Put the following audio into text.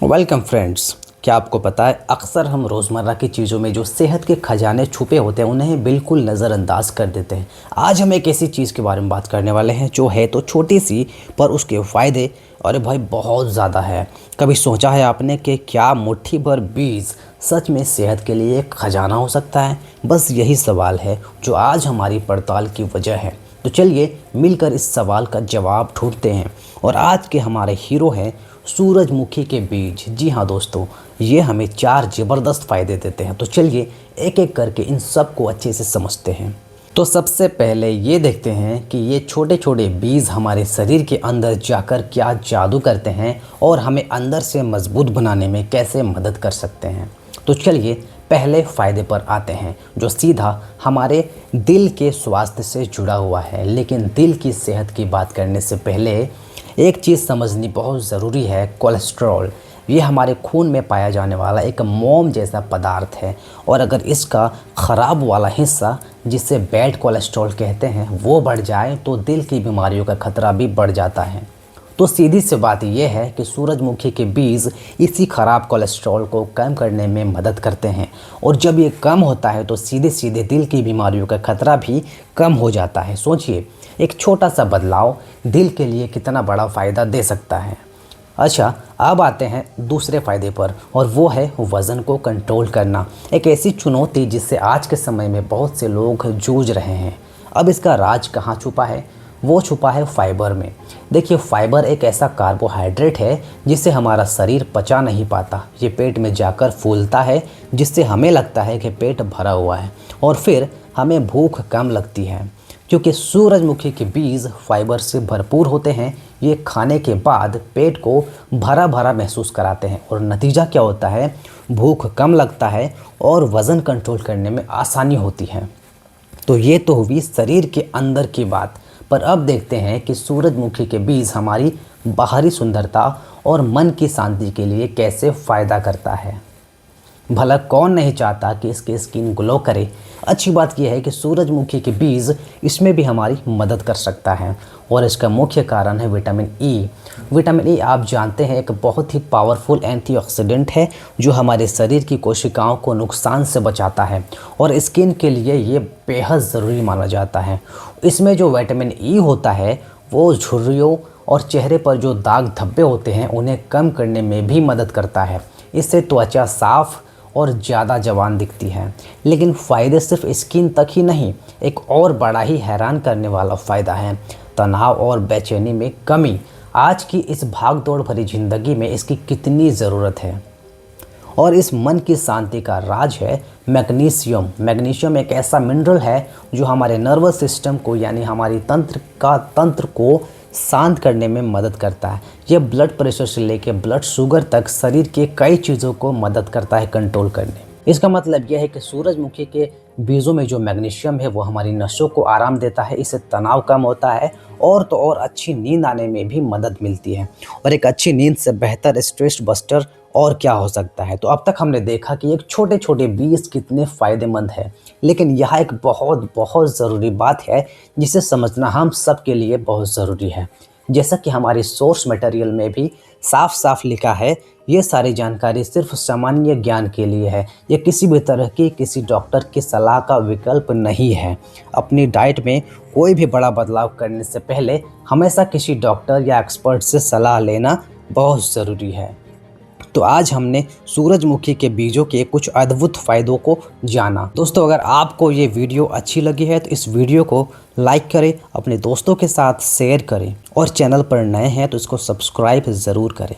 Welcome friends. क्या आपको पता है अक्सर हम रोज़मर्रा की चीज़ों में जो सेहत के खजाने छुपे होते हैं उन्हें बिल्कुल नज़रअंदाज कर देते हैं। आज हम एक ऐसी चीज़ के बारे में बात करने वाले हैं जो है तो छोटी सी पर उसके फ़ायदे अरे भाई बहुत ज़्यादा है। कभी सोचा है आपने कि क्या मुट्ठी भर बीज सच में सेहत के लिए एक खजाना हो सकता है? बस यही सवाल है जो आज हमारी पड़ताल की वजह है। तो चलिए मिलकर इस सवाल का जवाब ढूंढते हैं। और आज के हमारे हीरो हैं सूरजमुखी के बीज। जी हाँ दोस्तों, ये हमें 4 ज़बरदस्त फ़ायदे देते हैं। तो चलिए एक एक करके इन सब को अच्छे से समझते हैं। तो सबसे पहले ये देखते हैं कि ये छोटे छोटे बीज हमारे शरीर के अंदर जाकर क्या जादू करते हैं और हमें अंदर से मजबूत बनाने में कैसे मदद कर सकते हैं। तो चलिए पहले फ़ायदे पर आते हैं जो सीधा हमारे दिल के स्वास्थ्य से जुड़ा हुआ है। लेकिन दिल की सेहत की बात करने से पहले एक चीज़ समझनी बहुत ज़रूरी है। कोलेस्ट्रॉल ये हमारे खून में पाया जाने वाला एक मोम जैसा पदार्थ है और अगर इसका ख़राब वाला हिस्सा जिसे बैड कोलेस्ट्रॉल कहते हैं वो बढ़ जाए तो दिल की बीमारियों का खतरा भी बढ़ जाता है। तो सीधी सी बात यह है कि सूरजमुखी के बीज इसी ख़राब कोलेस्ट्रॉल को कम करने में मदद करते हैं और जब ये कम होता है तो सीधे सीधे दिल की बीमारियों का खतरा भी कम हो जाता है। सोचिए एक छोटा सा बदलाव दिल के लिए कितना बड़ा फ़ायदा दे सकता है। अच्छा, अब आते हैं दूसरे फ़ायदे पर और वो है वज़न को कंट्रोल करना। एक ऐसी चुनौती जिससे आज के समय में बहुत से लोग जूझ रहे हैं। अब इसका राज कहाँ छुपा है? वो छुपा है फाइबर में। देखिए फाइबर एक ऐसा कार्बोहाइड्रेट है जिसे हमारा शरीर पचा नहीं पाता। ये पेट में जाकर फूलता है जिससे हमें लगता है कि पेट भरा हुआ है और फिर हमें भूख कम लगती है। क्योंकि सूरजमुखी के बीज फाइबर से भरपूर होते हैं, ये खाने के बाद पेट को भरा भरा महसूस कराते हैं और नतीजा क्या होता है? भूख कम लगता है और वज़न कंट्रोल करने में आसानी होती है। तो ये तो हुई शरीर के अंदर की बात। पर अब देखते हैं कि सूरजमुखी के बीज हमारी बाहरी सुंदरता और मन की शांति के लिए कैसे फ़ायदा करता है। भला कौन नहीं चाहता कि इसकी स्किन ग्लो करे। अच्छी बात यह है कि सूरजमुखी के बीज इसमें भी हमारी मदद कर सकता है और इसका मुख्य कारण है विटामिन ई। विटामिन ई आप जानते हैं एक बहुत ही पावरफुल एंटीऑक्सीडेंट है जो हमारे शरीर की कोशिकाओं को नुकसान से बचाता है और स्किन के लिए ये बेहद ज़रूरी माना जाता है। इसमें जो विटामिन ई होता है वो झुर्रियों और चेहरे पर जो दाग धब्बे होते हैं उन्हें कम करने में भी मदद करता है। इससे त्वचा साफ और ज़्यादा जवान दिखती है। लेकिन फ़ायदे सिर्फ स्किन तक ही नहीं, एक और बड़ा ही हैरान करने वाला फ़ायदा है तनाव और बेचैनी में कमी। आज की इस भाग दौड़ भरी ज़िंदगी में इसकी कितनी ज़रूरत है। और इस मन की शांति का राज है मैग्नीशियम। मैग्नीशियम एक ऐसा मिनरल है जो हमारे नर्वस सिस्टम को यानी हमारी तंत्र को शांत करने में मदद करता है। यह ब्लड प्रेशर से लेकर ब्लड शुगर तक शरीर के कई चीज़ों को मदद करता है कंट्रोल करने। इसका मतलब यह है कि सूरजमुखी के बीजों में जो मैग्नीशियम है वो हमारी नसों को आराम देता है, इससे तनाव कम होता है और तो और अच्छी नींद आने में भी मदद मिलती है। और एक अच्छी नींद से बेहतर स्ट्रेस बस्टर और क्या हो सकता है। तो अब तक हमने देखा कि एक छोटे छोटे बीज कितने फ़ायदेमंद है, लेकिन यहाँ एक बहुत बहुत ज़रूरी बात है जिसे समझना हम सब के लिए बहुत ज़रूरी है। जैसा कि हमारी सोर्स मटेरियल में भी साफ साफ लिखा है, ये सारी जानकारी सिर्फ सामान्य ज्ञान के लिए है। ये किसी भी तरह की किसी डॉक्टर की सलाह का विकल्प नहीं है। अपनी डाइट में कोई भी बड़ा बदलाव करने से पहले हमेशा किसी डॉक्टर या एक्सपर्ट से सलाह लेना बहुत ज़रूरी है। तो आज हमने सूरजमुखी के बीजों के कुछ अद्भुत फ़ायदों को जाना। दोस्तों अगर आपको ये वीडियो अच्छी लगी है तो इस वीडियो को लाइक करें, अपने दोस्तों के साथ शेयर करें और चैनल पर नए हैं तो इसको सब्सक्राइब ज़रूर करें।